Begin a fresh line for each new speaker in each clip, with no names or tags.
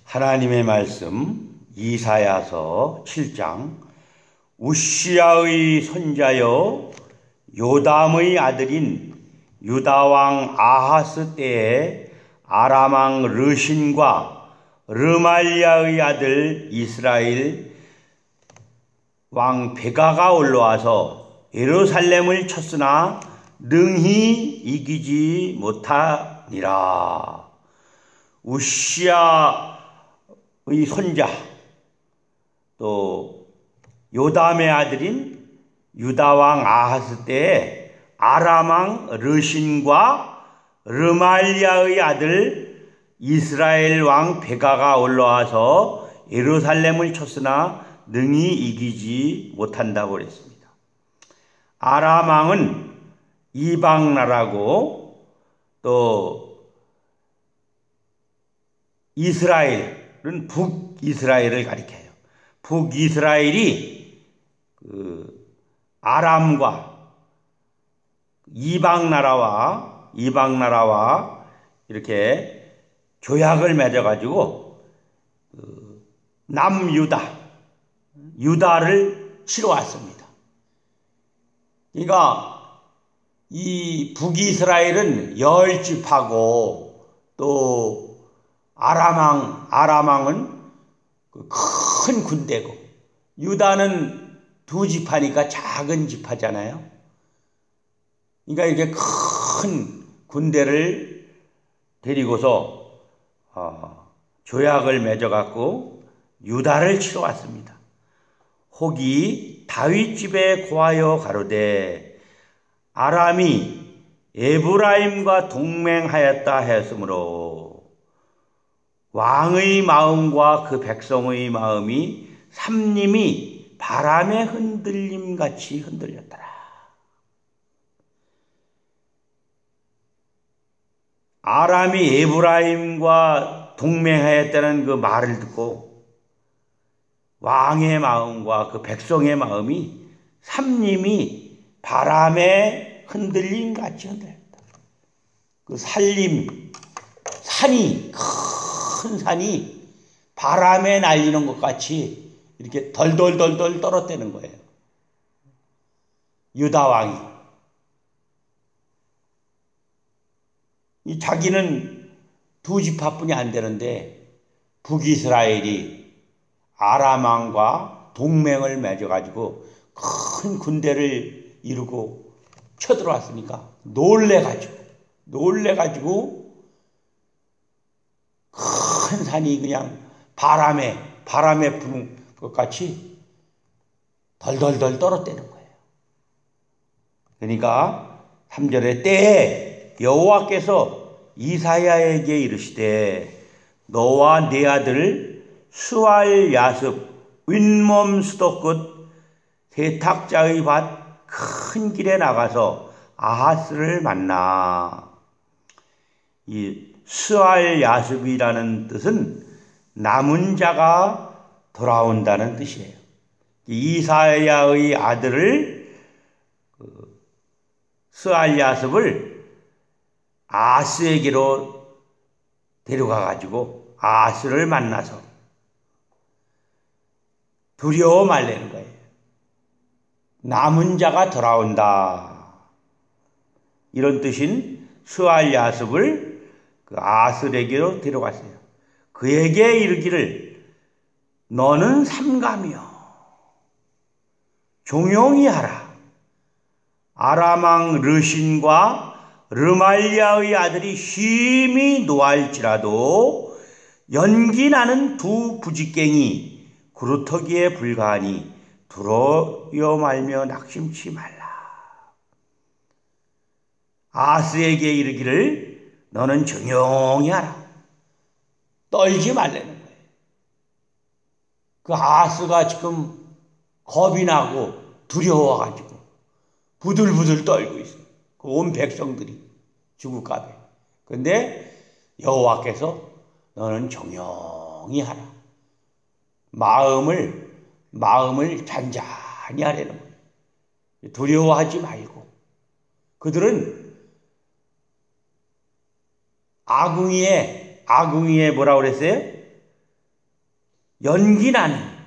하나님의 말씀 이사야서 7장 우시야의 손자여 요담의 아들인 유다왕 아하스 때에 아람왕 르신과 르말리아의 아들 이스라엘 왕 베가가 올라와서 예루살렘을 쳤으나 능히 이기지 못하니라. 우시야의 손자 또 요담의 아들인 유다왕 아하스 때에 아람왕 르신과 르말리아의 아들 이스라엘 왕 베가가 올라와서 예루살렘을 쳤으나 능히 이기지 못한다고 그랬습니다. 아람왕은 이방나라고 또 이스라엘은 북이스라엘을 가리켜요. 북이스라엘이 아람과 이방나라와 이렇게 조약을 맺어가지고 유다를 치러 왔습니다. 그러니까 이 북이스라엘은 10지파고 또 아람왕은 큰 군대고 유다는 2지파니까 작은 지파잖아요. 그러니까 이렇게 큰 군대를 데리고서 조약을 맺어갖고 유다를 치러 왔습니다. 혹이 다윗 집에 고하여 가로되 아람이 에브라임과 동맹하였다 하였으므로 왕의 마음과 그 백성의 마음이 삼림이 바람의 흔들림 같이 흔들렸더라. 아람이 에브라임과 동맹하였다는 그 말을 듣고 왕의 마음과 그 백성의 마음이 삼림이 바람에 흔들림 같이 흔들렸다. 그 산이 큰 산이 바람에 날리는 것 같이 이렇게 덜덜덜덜 떨어대는 거예요. 유다 왕이. 자기는 2지파뿐이 안 되는데 북이스라엘이 아람 왕과 동맹을 맺어가지고 큰 군대를 이루고 쳐들어왔으니까 놀래가지고 큰 산이 그냥 바람에 부는 것 같이 덜덜덜 떨어대는 거예요. 그러니까 3절에 때에 여호와께서 이사야에게 이르시되 너와 네 아들 스왈 야습 윗몸 수도끝 세탁자의 밭 큰 길에 나가서 아하스를 만나. 이 스왈 야습이라는 뜻은 남은 자가 돌아온다는 뜻이에요. 이사야의 아들을 스왈 야습을 아하스에게로 데려가가지고 아하스를 만나서 두려워 말라는 거예요. 남은 자가 돌아온다. 이런 뜻인 스왈 야습을 그 아하스에게로 데려갔어요. 그에게 이르기를 너는 삼가며 종용히 하라. 아람왕 르신과 르말리아의 아들이 심히 노할지라도 연기 나는 2 부직갱이 구루터기에 불과하니 두려워 말며 낙심치 말라. 아하스에게 이르기를 너는 조용히 하라. 떨지 말라는 거예요. 그 아하스가 지금 겁이 나고 두려워가지고 부들부들 떨고 있어요. 그 온 백성들이 죽을까봐. 그런데 여호와께서 너는 조용히 하라. 마음을 잔잔히 하라는 거예요. 두려워하지 말고. 그들은 아궁이에 뭐라고 그랬어요? 연기 나는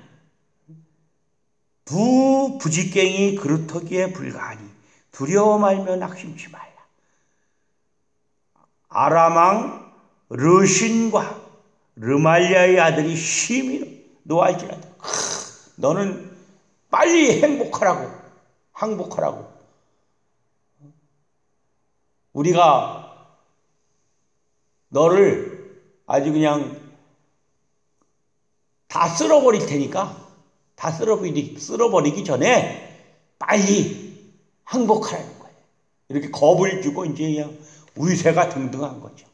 두 부지깽이 그루터기에 불과하니 두려워 말며 낙심치 말라. 아람 왕 르신과 르말리아의 아들이 심히 노할지라도 너는 빨리 항복하라고. 우리가 너를 아주 그냥 다 쓸어버릴 테니까 다 쓸어버리기 전에 빨리 항복하라는 거예요. 이렇게 겁을 주고 이제 그냥 위세가 등등한 거죠.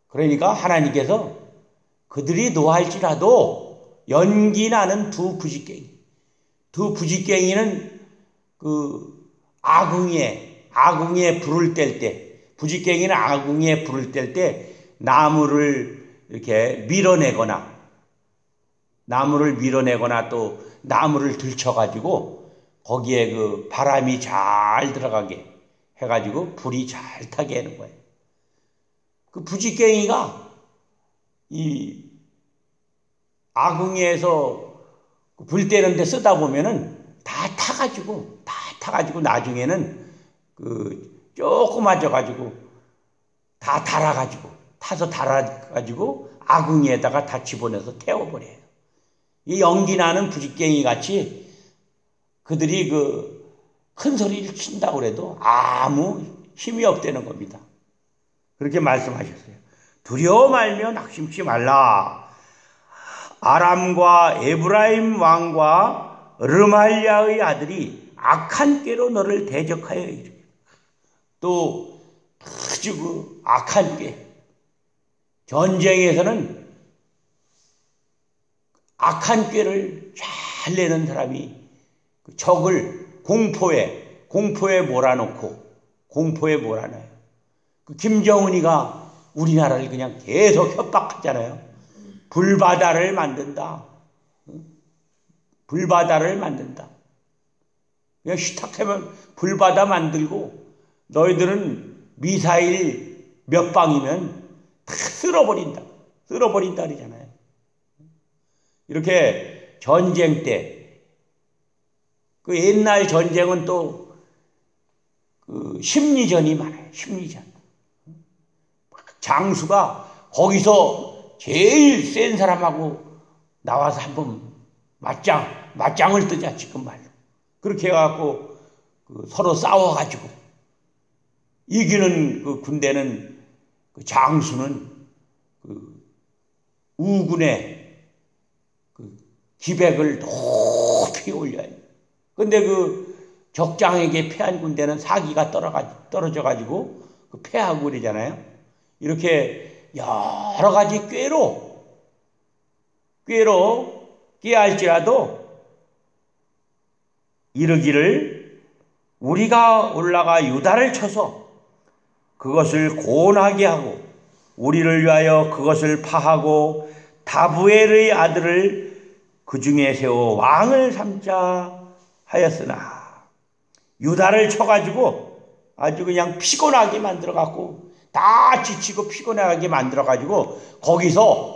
그러니까 하나님께서 그들이 노할지라도 연기 나는 두 부지깽이는 그 아궁이에 불을 뗄 때, 부지깽이는 아궁이에 불을 뗄 때 나무를 밀어내거나 또 나무를 들쳐가지고 거기에 그 바람이 잘 들어가게 해가지고 불이 잘 타게 하는 거예요. 그 부지깽이가 이 아궁이에서 불 떼는 데 쓰다 보면은 다 타가지고 나중에는 그 조그마져가지고 다 달아가지고 아궁이에다가 다 집어넣어서 태워버려요. 이 연기 나는 부지깽이 같이 그들이 그 큰 소리를 친다고 해도 아무 힘이 없다는 겁니다. 그렇게 말씀하셨어요. 두려워 말며 낙심치 말라. 아람과 에브라임 왕과 르말리아의 아들이 악한 꾀로 너를 대적하여 이르기를. 또 아주 그 악한 꾀. 전쟁에서는 악한 꾀를 잘 내는 사람이 적을 공포에 몰아넣어요. 그 김정은이가 우리나라를 그냥 계속 협박하잖아요. 불바다를 만든다. 그냥 시탁하면 불바다 만들고 너희들은 미사일 몇 방이면 다 쓸어버린다 그러잖아요. 이렇게 전쟁 때 그 옛날 전쟁은 또 그 심리전이 많아요. 장수가 거기서 제일 센 사람하고 나와서 한번 맞짱을 뜨자 지금 말로. 그렇게 해갖고 그 서로 싸워가지고 이기는 그 군대는 그 장수는 그 우군의 그 기백을 높이 올려요. 근데 그 적장에게 패한 군대는 사기가 떨어져가지고 그 패하고 그러잖아요. 이렇게 여러 가지 꾀할지라도 이르기를 우리가 올라가 유다를 쳐서 그것을 고온하게 하고 우리를 위하여 그것을 파하고 다부엘의 아들을 그 중에 세워 왕을 삼자 하였으나 유다를 쳐가지고 아주 그냥 피곤하게 만들어갖고 다 지치고 피곤하게 만들어가지고 거기서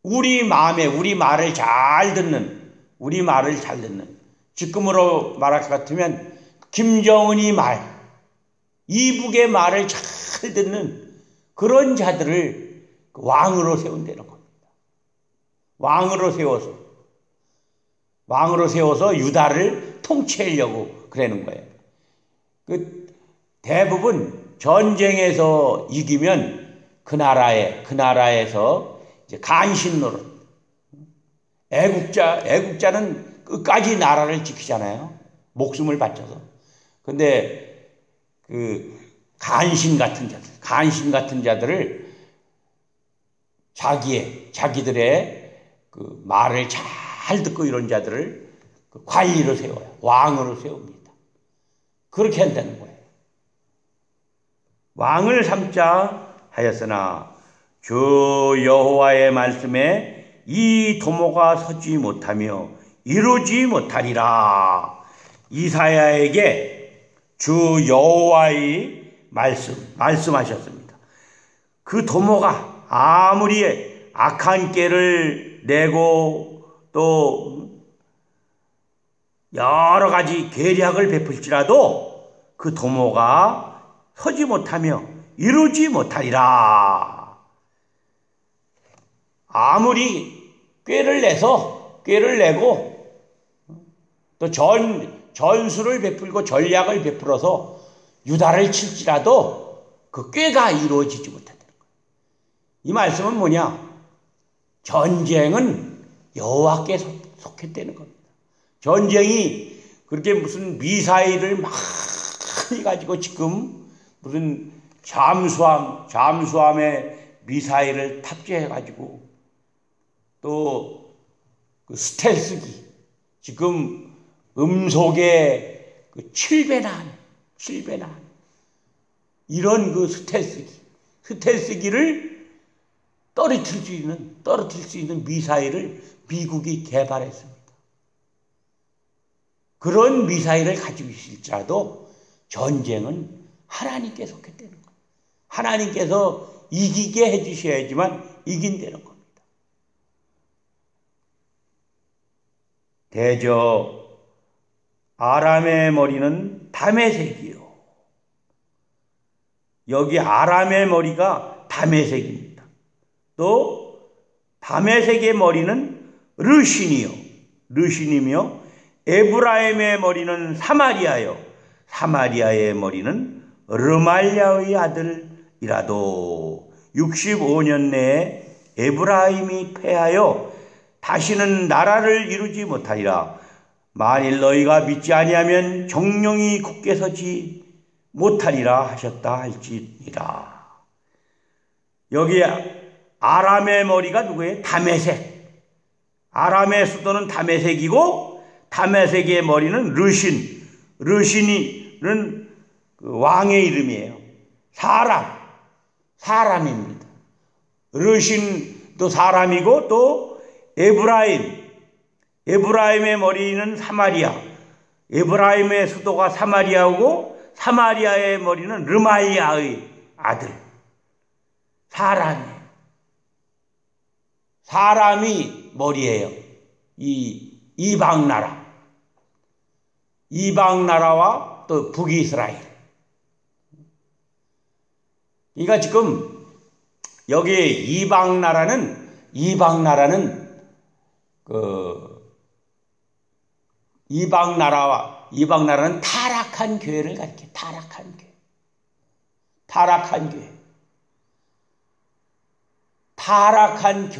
우리 말을 잘 듣는 지금으로 말할 것 같으면 김정은이 이북의 말을 잘 듣는 그런 자들을 왕으로 세운다는 겁니다. 왕으로 세워서 유다를 통치하려고 그러는 거예요. 그 대부분 전쟁에서 이기면 그 나라에서 이제 간신 노릇. 애국자는 끝까지 나라를 지키잖아요. 목숨을 바쳐서. 근데 그 간신 같은 자들을 자기들의 그 말을 잘 듣고 이런 자들을 그 관리로 세워요. 왕으로 세웁니다. 그렇게 한다는 거예요. 왕을 삼자 하였으나 주 여호와의 말씀에 이 도모가 서지 못하며 이루지 못하리라. 이사야에게 주 여호와의 말씀하셨습니다. 그 도모가 악한 꾀를 내고 또 여러 가지 계략을 베풀지라도 그 도모가 서지 못하며 이루지 못하리라. 아무리 꾀를 내고 또 전술을 베풀고 전략을 베풀어서 유다를 칠지라도 그 꾀가 이루어지지 못한다는 거예요. 이 말씀은 뭐냐? 전쟁은 여호와께 속했다는 겁니다. 전쟁이 그렇게 무슨 미사일을 많이 가지고 지금 무슨 잠수함에 미사일을 탑재해가지고 또 그 스텔스기 지금 음속에 그 7배나 이런 그 스텔스기를 떨어뜨릴 수 있는 미사일을 미국이 개발했습니다. 그런 미사일을 가지고 있을지라도 전쟁은 하나님께 속했다는 거예요. 하나님께서 이기게 해주셔야지만 이긴다는 겁니다. 대저 아람의 머리는 다메섹이요. 여기 아람의 머리가 다메섹입니다. 또 다메섹의 머리는 르신이며 에브라임의 머리는 사마리아요. 사마리아의 머리는 르말야의 아들이라도 65년 내에 에브라임이 패하여 다시는 나라를 이루지 못하리라. 만일 너희가 믿지 아니하면 정령이 굳게 서지 못하리라 하셨다 할지니라. 여기 아람의 머리가 누구예요? 다메섹. 아람의 수도는 다메섹이고 다메섹의 머리는 르신이는 그 왕의 이름이에요. 사람입니다. 르신도 사람이고 또 에브라임의 머리는 사마리아. 에브라임의 수도가 사마리아고 사마리아의 머리는 르말야의 아들. 사람이 머리예요. 이 이방 나라와 또 북이스라엘. 그러니까 지금 여기 이방 나라는 타락한 교회를 가리켜요. 타락한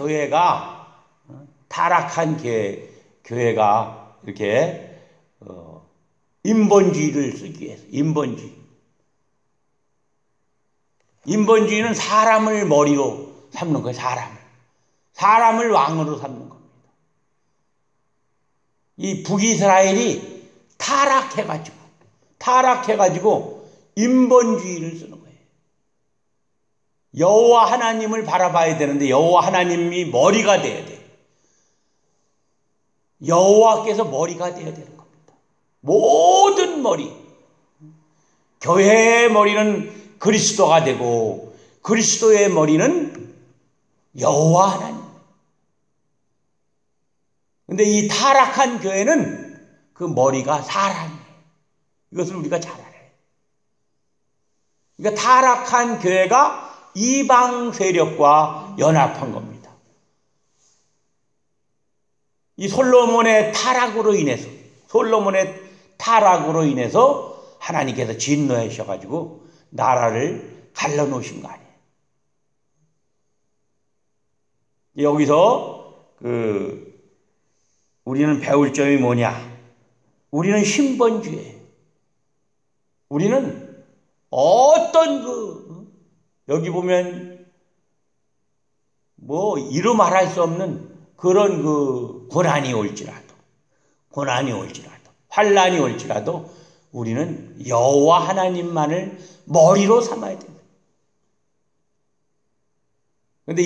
교회가 이렇게 인본주의를 쓰기 위해서 인본주의는 사람을 머리로 삼는 거예요. 사람을 왕으로 삼는 겁니다. 이 북이스라엘이 타락해가지고 인본주의를 쓰는 거예요. 여호와 하나님을 바라봐야 되는데 여호와 하나님이 머리가 돼야 돼요. 여호와께서 머리가 돼야 되는 겁니다. 모든 머리. 교회의 머리는 그리스도가 되고 그리스도의 머리는 여호와 하나님. 근데 이 타락한 교회는 그 머리가 사람이에요. 이것을 우리가 잘 알아요. 그러니까 타락한 교회가 이방 세력과 연합한 겁니다. 이 솔로몬의 타락으로 인해서 하나님께서 진노하셔가지고 나라를 갈라놓으신 거 아니에요. 여기서 우리는 배울 점이 뭐냐? 우리는 신본주의예요. 우리는 어떤 여기 보면 뭐 이루 말할 수 없는 그런 고난이 올지라도 환난이 올지라도 우리는 여호와 하나님만을 머리로 삼아야 됩니다. 그런데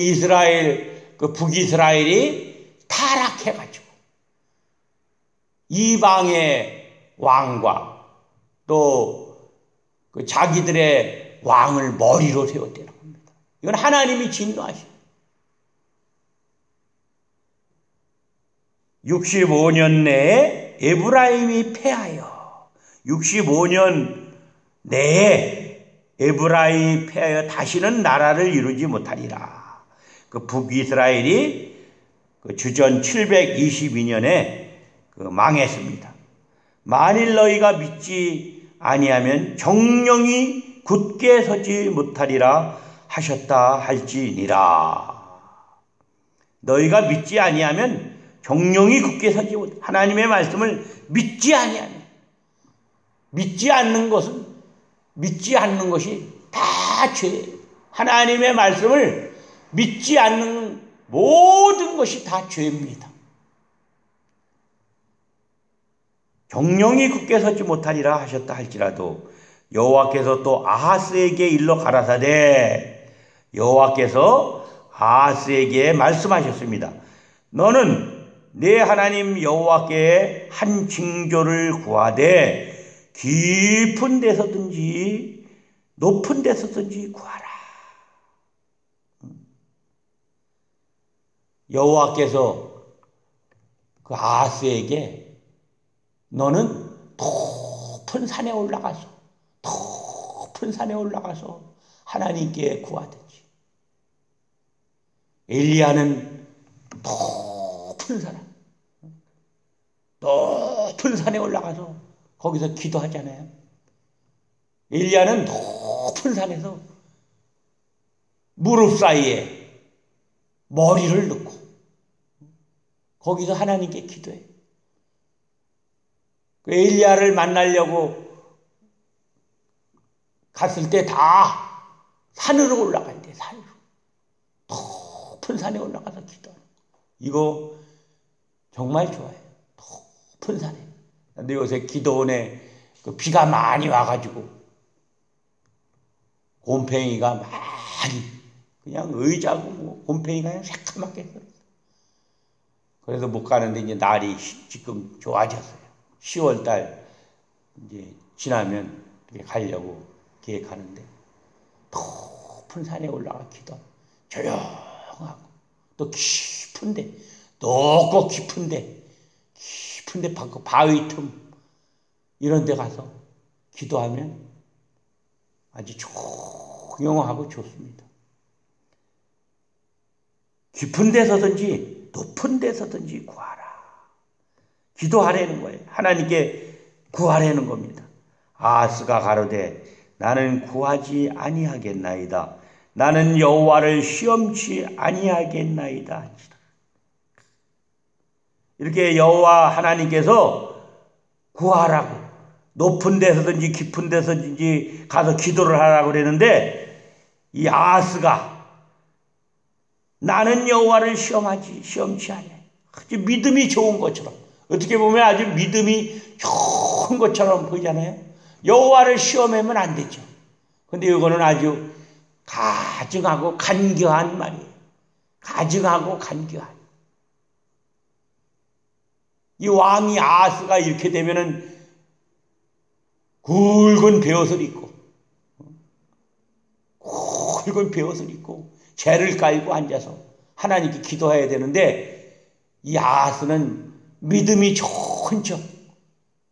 북이스라엘이 타락해가지고 이방의 왕과 또 그 자기들의 왕을 머리로 세웠다는 겁니다. 이건 하나님이 진노하셔요. 65년 내에 에브라임이 패하여 65년 내에 에브라임이 패하여 다시는 나라를 이루지 못하리라. 그 북이스라엘이 그 주전 722년에 그 망했습니다. 만일 너희가 믿지 아니하면 정령이 굳게 서지 못하리라 하셨다 할지니라. 너희가 믿지 아니하면 정령이 굳게 서지 못. 하나님의 말씀을 믿지 아니하면, 믿지 않는 것이 다 죄예요. 하나님의 말씀을 믿지 않는 모든 것이 다 죄입니다. 정령이 굳게 서지 못하리라 하셨다 할지라도 여호와께서 또 아하스에게 일러 가라사대, 여호와께서 아하스에게 말씀하셨습니다. 너는 내 하나님 여호와께 한 징조를 구하되 깊은 데서든지 높은 데서든지 구하라. 여호와께서 그 아하스에게 너는 높은 산에 올라가서 하나님께 구하든지. 엘리야는 높은 산에 올라가서 거기서 기도하잖아요. 엘리야는 높은 산에서 무릎 사이에 머리를 넣고 거기서 하나님께 기도해요. 그 엘리야를 만나려고 갔을 때 다 산으로 올라갈 때 산으로 높은 산에 올라가서 기도하는 거. 이거 정말 좋아요. 높은 산에. 근데 요새 기도원에 그 비가 많이 와가지고 곰팡이가 많이 그냥 의자고 뭐 곰팡이가 그냥 새까맣게 서. 그래서 못 가는데 이제 날이 지금 좋아졌어요. 10월달 이제 지나면 가려고 계획하는데 높은 산에 올라가 기도 조용하고 또 깊은데 높고 깊은데 바위 틈 이런 데 가서 기도하면 아주 조용하고 좋습니다. 깊은 데서든지 높은 데서든지 구하라. 기도하라는 거예요. 하나님께 구하라는 겁니다. 아하스가 가로되 나는 구하지 아니하겠나이다. 나는 여호와를 시험치 아니하겠나이다. 이렇게 여호와 하나님께서 구하라고 높은 데서든지 깊은 데서든지 가서 기도를 하라고 그랬는데 이 아하스가 나는 여호와를 시험치 아니하겠나이다. 아주 믿음이 좋은 것처럼 어떻게 보면 아주 믿음이 좋은 것처럼 보이잖아요. 여호와를 시험하면 안 되죠. 근데 이거는 아주 가증하고 간교한 말이에요. 가증하고 간교한. 이 왕이 아하스가 이렇게 되면은 굵은 베옷을 입고 재를 깔고 앉아서 하나님께 기도해야 되는데 이 아하스는 믿음이 좋은 척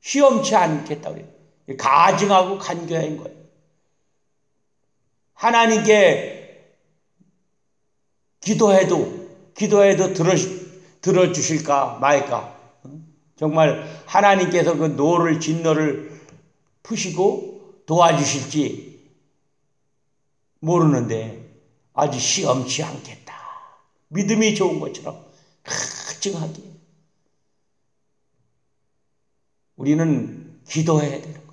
시험치 않겠다고 그래요. 가증하고 간교한 거예요. 하나님께 기도해도 들어주실까 말까. 정말 하나님께서 그 노를 진노를 푸시고 도와주실지 모르는데 아주 시험치 않겠다. 믿음이 좋은 것처럼 가증하게. 우리는 기도해야 되는 거예요.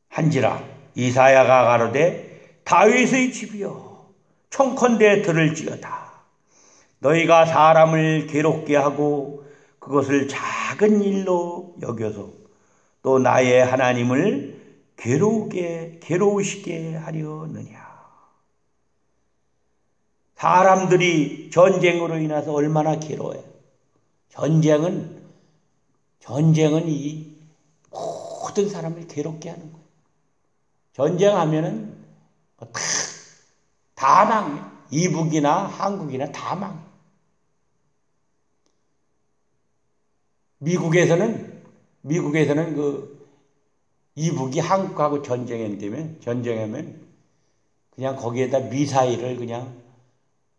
한지라 이사야가 가로되 다윗의 집이여 청컨대 들을지어다. 너희가 사람을 괴롭게 하고 그것을 작은 일로 여겨서 또 나의 하나님을 괴로우시게 하려느냐. 사람들이 전쟁으로 인해서 얼마나 괴로워요. 전쟁은 이 모든 사람을 괴롭게 하는 거예요. 전쟁하면은 다 망해요. 이북이나 한국이나 다 망해요. 미국에서는 그 이북이 한국하고 전쟁하면 그냥 거기에다 미사일을 그냥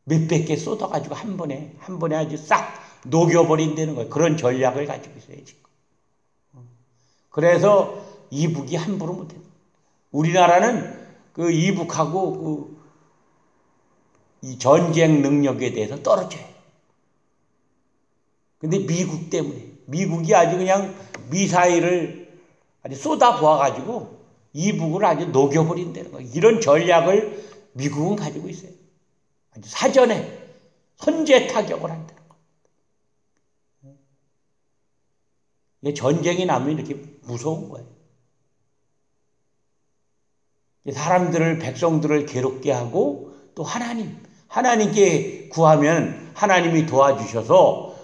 몇백 개 쏟아가지고 한 번에 아주 싹 녹여버린다는 거예요. 그런 전략을 가지고 있어요, 지금. 그래서 이북이 함부로 못해요. 우리나라는 그 이북하고 이 전쟁 능력에 대해서 떨어져요. 근데 미국 때문에, 미국이 아주 그냥 미사일을 아주 쏟아 부어가지고 이북을 아주 녹여버린다는 거예요. 이런 전략을 미국은 가지고 있어요. 아주 사전에 선제 타격을 한다는 거예요. 전쟁이 나면 이렇게 무서운 거예요. 사람들을, 백성들을 괴롭게 하고 또 하나님께 구하면 하나님이 도와주셔서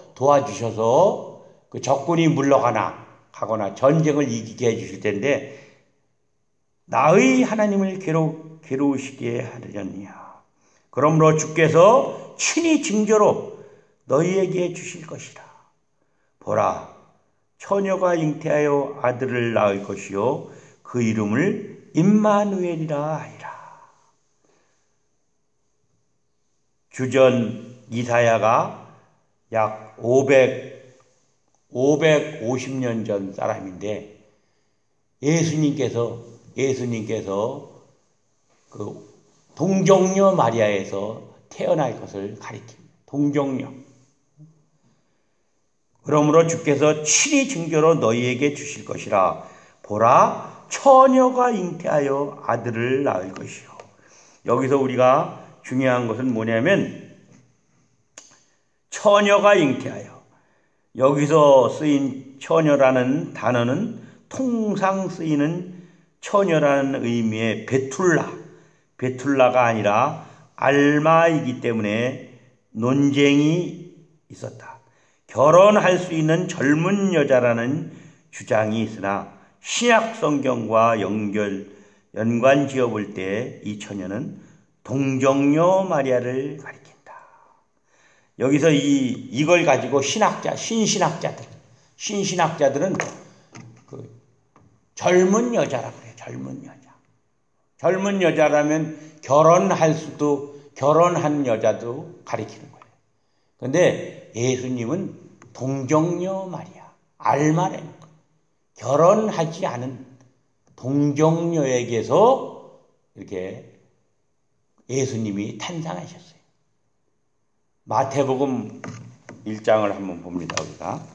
그 적군이 물러가거나 전쟁을 이기게 해주실 텐데 나의 하나님을 괴로우시게 하려니야. 그러므로 주께서 친히 징조로 너희에게 주실 것이라. 보라, 처녀가 잉태하여 아들을 낳을 것이요 그 이름을 임마누엘이라 하리라. 주전 이사야가 약 550년 전 사람인데 예수님께서 그 동정녀 마리아에서 태어날 것을 가리킵니다. 동정녀. 그러므로 주께서 친히 징조로 너희에게 주실 것이라. 보라, 처녀가 잉태하여 아들을 낳을 것이요. 여기서 우리가 중요한 것은 뭐냐면 처녀가 잉태하여, 여기서 쓰인 처녀라는 단어는 통상 쓰이는 처녀라는 의미의 베툴라가 아니라 알마이기 때문에 논쟁이 있었다. 결혼할 수 있는 젊은 여자라는 주장이 있으나 신약 성경과 연관 지어볼 때 이 처녀는 동정녀 마리아를 가리킨다. 여기서 이걸 가지고 신신학자들은 그 젊은 여자라고 그래요. 젊은 여자라면 결혼한 여자도 가리키는 거예요. 그런데 예수님은 동정녀 마리아, 알마레, 결혼하지 않은 동정녀에게서 이렇게 예수님이 탄생하셨어요. 마태복음 1장을 한번 봅니다. 우리가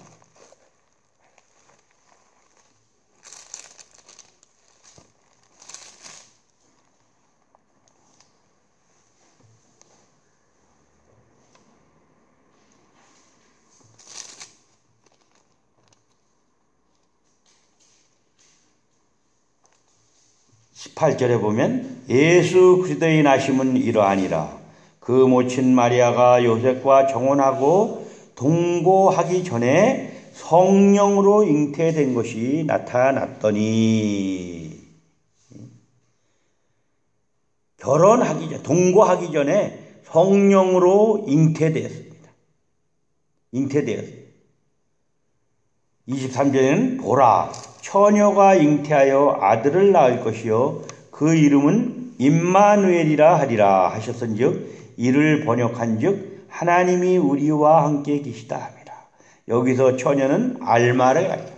18절에 보면 예수 그리스도의 나심은 이러하니라. 그 모친 마리아가 요셉과 정혼하고 동거하기 전에 성령으로 잉태된 것이 나타났더니, 동거하기 전에 성령으로 잉태되었습니다. 23절에는 보라, 처녀가 잉태하여 아들을 낳을 것이요 그 이름은 임마누엘이라 하리라 하셨은즉 이를 번역한즉 하나님이 우리와 함께 계시다 합니다. 여기서 처녀는 알마를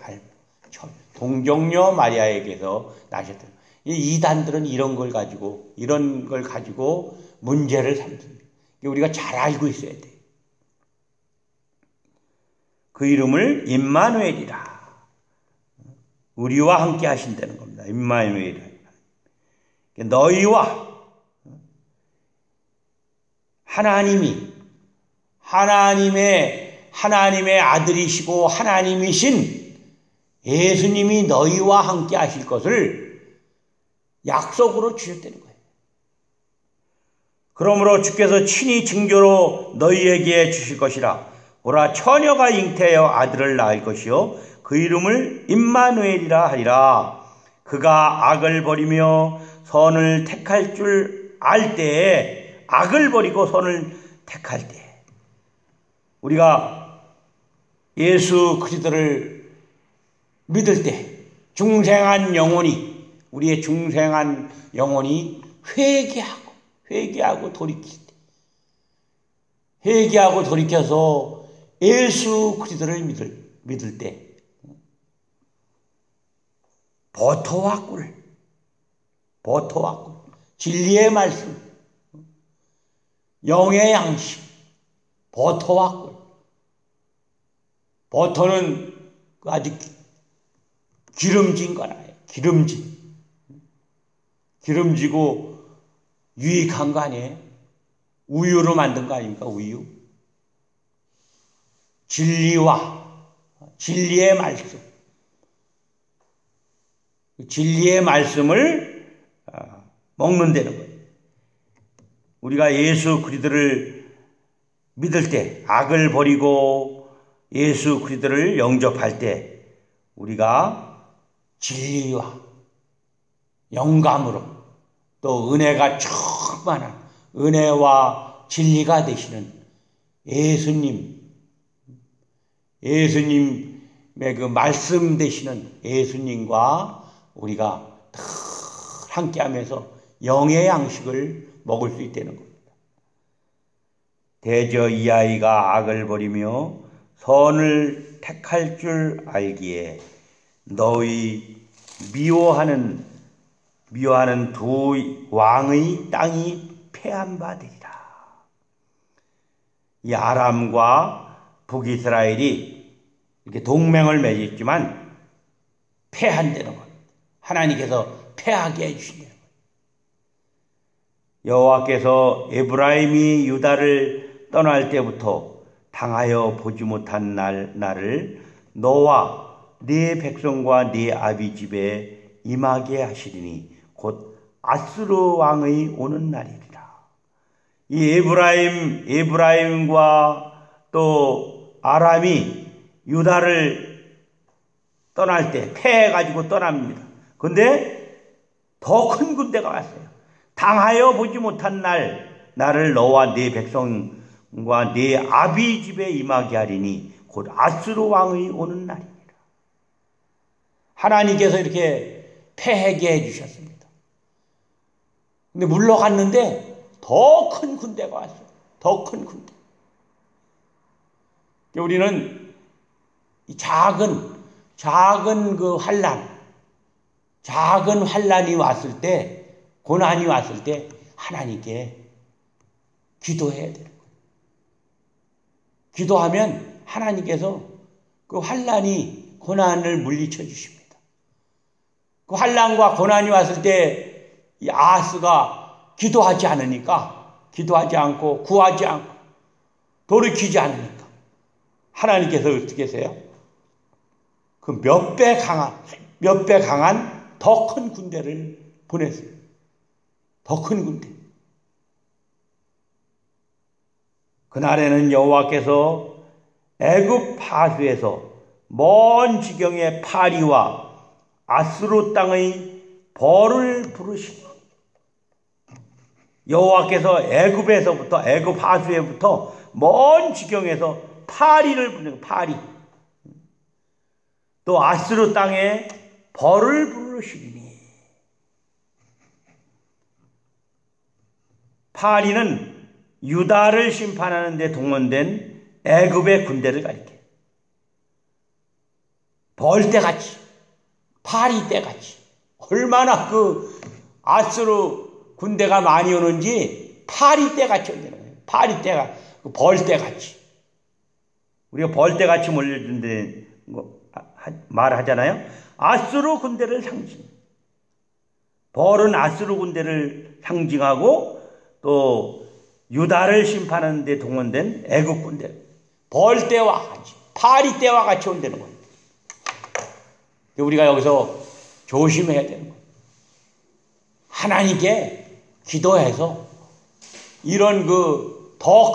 동정녀 마리아에게서 나셨다. 이단들은 이런 걸 가지고 문제를 삼습니다. 우리가 잘 알고 있어야 돼요. 그 이름을 임마누엘이라. 우리와 함께 하신다는 겁니다. 임마누엘이라. 너희와 하나님의 아들이시고 하나님이신 예수님이 너희와 함께 하실 것을 약속으로 주셨다는 거예요. 그러므로 주께서 친히 징조로 너희에게 주실 것이라. 보라, 처녀가 잉태하여 아들을 낳을 것이요 그 이름을 임마누엘이라 하리라. 그가 악을 버리며 선을 택할 줄 알 때에, 악을 버리고 선을 택할 때, 우리가 예수 그리스도를 믿을 때 중생한 영혼이, 우리의 중생한 영혼이 회개하고 돌이킬 때, 회개하고 돌이켜서 예수 그리스도를 믿을 때 버터와 꿀, 진리의 말씀, 영의 양식, 버터와 꿀. 버터는 아주 기름진 거라요. 기름지고 유익한 거 아니에요? 우유로 만든 거 아닙니까? 우유. 진리의 말씀. 진리의 말씀을 먹는다는 거예요. 우리가 예수 그리스도를 믿을 때, 악을 버리고 예수 그리스도를 영접할 때 우리가 진리와 영감으로 또 은혜가 충만한 은혜와 진리가 되시는 예수님의 그 말씀 되시는 예수님과 우리가 늘 함께하면서 영의 양식을 먹을 수 있다는 겁니다. 대저 이 아이가 악을 버리며 선을 택할 줄 알기에 너희 미워하는 두 왕의 땅이 패한 바 되리라. 이 아람과 북이스라엘이 이렇게 동맹을 맺었지만 패한다는 것. 하나님께서 패하게 해주신다는 것. 여호와께서 에브라임이 유다를 떠날 때부터 당하여 보지 못한 날을 너와 네 백성과 네 아비 집에 임하게 하시리니 곧 아수르 왕의 오는 날이리라. 이 에브라임과 또 아람이 유다를 떠날 때 패해가지고 떠납니다. 근데 더 큰 군대가 왔어요. 당하여 보지 못한 나를 너와 네 백성과 네 아비 집에 임하게 하리니 곧 아수르 왕의 오는 날이니라. 하나님께서 이렇게 패하게 해주셨습니다. 근데 물러갔는데 더 큰 군대가 왔어요. 더 큰 군대. 우리는 이 작은 그 작은 환난이 왔을 때, 고난이 왔을 때 하나님께 기도해야 되는 거예요. 기도하면 하나님께서 그 환난이 고난을 물리쳐 주십니다. 그 환난과 고난이 왔을 때 이 아하스가 기도하지 않고 구하지 않고 돌이키지 않으니까 하나님께서 어떻게 하세요? 그 몇 배 강한 더 큰 군대를 보냈어요. 더 큰 군대. 그날에는 여호와께서 애굽 하수에서 먼 지경의 파리와 아수르 땅의 벌을 부르시고, 여호와께서 애굽 하수에부터 먼 지경에서 파리를 부르는 파리, 또 아수르 땅에 벌을 부르시니, 파리는 유다를 심판하는 데 동원된 애굽의 군대를 가리켜요. 벌떼같이, 파리떼같이, 얼마나 그 아수르 군대가 많이 오는지 파리떼같이 온다는 거예요. 파리떼가, 벌떼같이. 우리가 벌떼같이 몰려든다는 말하잖아요. 아수르 군대를 벌은 아수르 군대를 상징하고 또 유다를 심판하는 데 동원된 애굽 군대, 벌떼와 같이, 파리떼와 같이 온다는 거예요. 우리가 여기서 조심해야 되는 거예요. 하나님께 기도해서 이런 그 더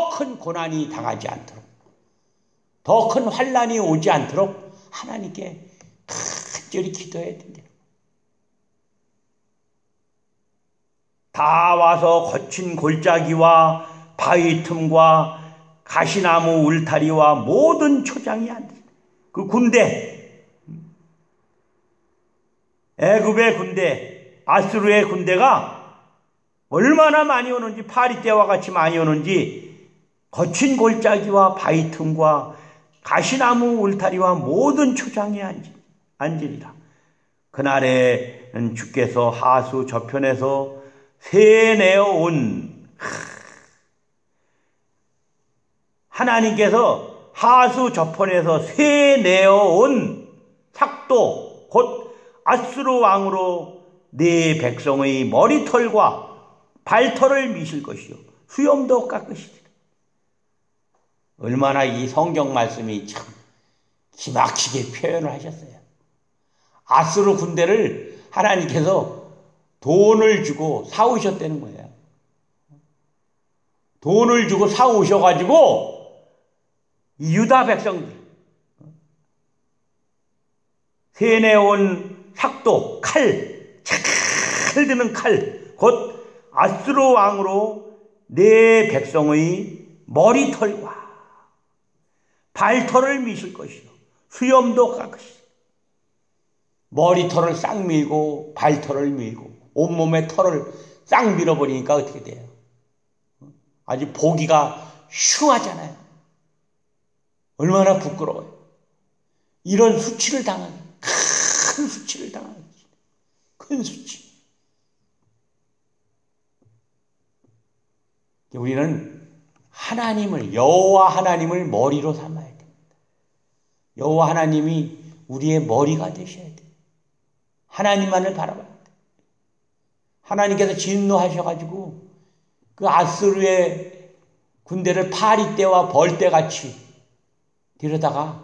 큰 고난이 당하지 않도록, 더 큰 환난이 오지 않도록 하나님께 간절히 기도해야 된다. 다 와서 거친 골짜기와 바위 틈과 가시나무 울타리와 모든 초장이 앉으리라. 그 군대, 애굽의 군대, 아수르의 군대가 얼마나 많이 오는지, 파리떼와 같이 많이 오는지 거친 골짜기와 바위 틈과 가시나무 울타리와 모든 초장에 앉으리라. 그날에는 주께서 하수 저편에서 새내어 온, 하나님께서 하수 저편에서 새내어 온 삭도 곧 아수르 왕으로 네 백성의 머리털과 발털을 미실 것이요 수염도 깎으시리라. 얼마나 이 성경 말씀이 참 기막히게 표현을 하셨어요. 아수르 군대를 하나님께서 돈을 주고 사오셨다는 거예요. 돈을 주고 사오셔가지고 이 유다 백성들, 새내온 삭도, 칼, 잘 드는 칼, 곧 아수르 왕으로 내 백성의 머리털과 발털을 미실 것이요 수염도 깎으시리라. 머리털을 싹 밀고 발털을 밀고 온몸에 털을 싹 밀어버리니까 어떻게 돼요? 아주 보기가 흉하잖아요. 얼마나 부끄러워요. 이런 수치를 당하게, 큰 수치를 당하게, 큰 수치. 우리는 하나님을, 여호와 하나님을 머리로 삼아야 됩니다. 여호와 하나님이 우리의 머리가 되셔야 돼요. 하나님만을 바라봐야 돼요. 하나님께서 진노하셔가지고 그 아수르의 군대를 파리떼와 벌떼같이 데려다가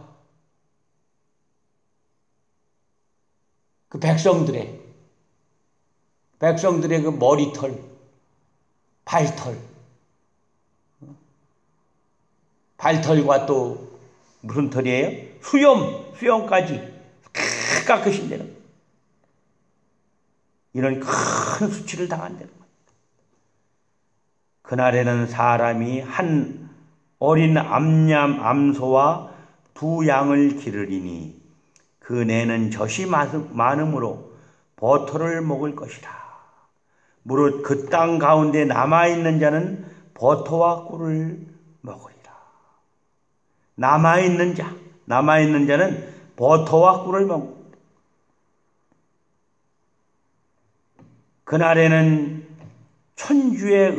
그 백성들의 그 머리털, 발털과 또 무슨 털이에요? 수염까지 깎으신다는 거예요. 이런 큰 수치를 당한다는 거예요. 그날에는 사람이 한 어린 암소와 두 양을 기르리니 그 내는 젖이 많으므로 버터를 먹을 것이라. 무릇 그 땅 가운데 남아있는 자는 버터와 꿀을 먹으리라. 남아있는 자는 버터와 꿀을 먹으리라. 그날에는 천주의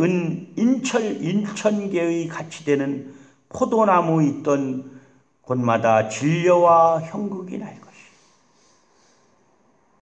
인천계의 같이 되는 포도나무 있던 곳마다 진려와 형극이 날 것이다.